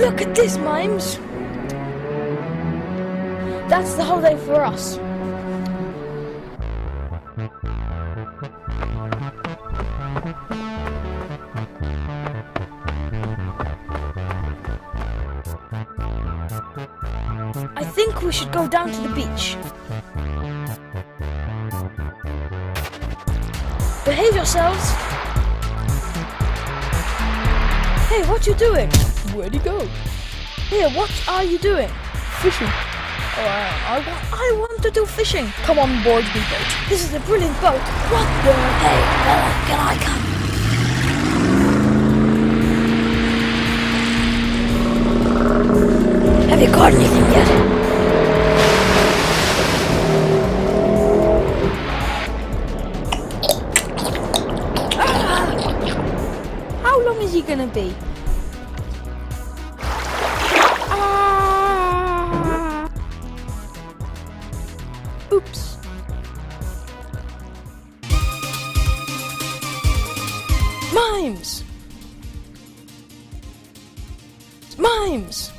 Look at this, Mimes! That's the holiday for us. I think we should go down to the beach. Behave yourselves! Hey, what you doing? Where'd he go? Here, what are you doing? Fishing. I want to do fishing. Come on board the boat. This is a brilliant boat. What the? Hey, Bella, can I come? Have you caught anything yet? How long is he gonna be? Oops. Mimes! Mimes!